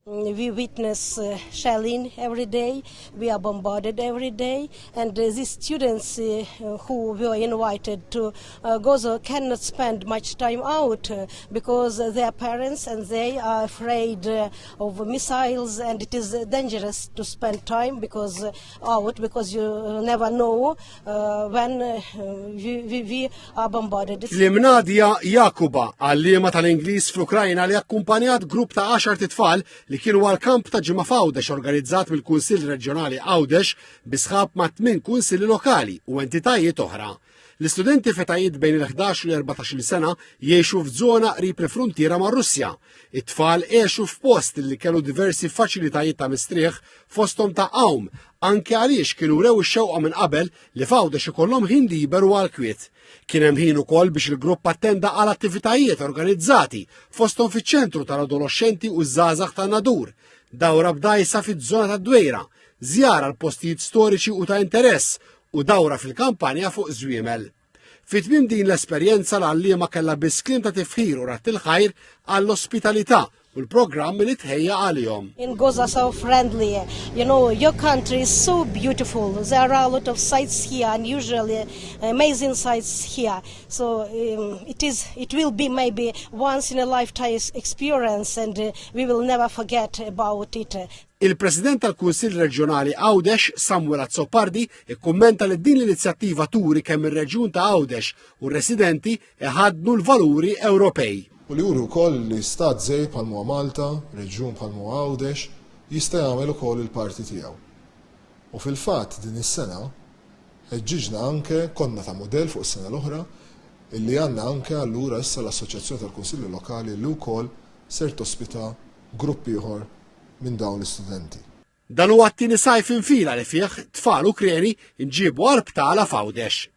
We witness shelling every day. We are bombarded every day, and these students who were invited to Gaza cannot spend much time out because their parents and they are afraid of missiles, and it is dangerous to spend time because you never know when we are bombarded. L-Imnadja Jakuba, għalliema tal-Ingliż fl-Ukrajna li akkumpanjat grupp ta' 10 tfal li kienu għal-kamp ta' ġimgħa f'Għawdex organizzat mill-Kunsill Reġjonali Għawdex bi sħab ma' 8 kunsilli lokali u entitajiet oħra. L-istudenti fetajiet bejn il-11 u l-14 sena jgħixu f'żona qrib il-frontiera ma' Russja. It-tfal għexu f'post li kellu diversi faċilitajiet ta' mistrieħ fosthom ta' qawm, anke għaliex kienu rew ix-xewqa minn qabel li f'Għawdex ikollhom ħin liberu għall-kwiet. Kien hemm ħin ukoll biex il-grupp attenda għal attivitajiet organizzati fosthom fiċ-ċentru tal-adolescenti u żgħażagħ ta' Nadur, dawra b'dajsa fiż-żona tad-Dwejra, żjara l-postijiet storiċi u ta' interess u dawra fil-kampanja fuq Żwiemel. Fit-tmiem din l-esperjenza l-għalliema kellha biss kliem ta' tifħir u rat il-ħajr għall-ospitalità u l-programm li tħejja għalihom. In Gaza so friendly. You know, your country is so beautiful. There are a lot of sites here, and usually amazing sites here. So it will be maybe once in a lifetime experience, and we will never forget about it. Il-President tal-Kunsill Reġjonali Għawdex, Samuel Azzopardi, ikkummenta li din l-inizjattiva turi kemm ir-Reġjun ta' Għawdex u r-residenti iħadnu l-valuri Ewropej. U li juru wkoll li stat żgħir bħal Malta, reġjun bħal Għawdex, jista' jagħmel ukoll il-parti tiegħu. U fil-fatt din is-sena ħeġġiġna anke konna ta' mudell fuq is-sena l-oħra illi għandna anke allura issa l-Assoċjazzjoni tal-Kunsilli Lokali li wkoll ser tospita grupp ieħor minn dawn l-istudenti. Dan huwa t-tieni sajf infila li fih tfal Ukreni nġibu għarbtala f'Għawdex.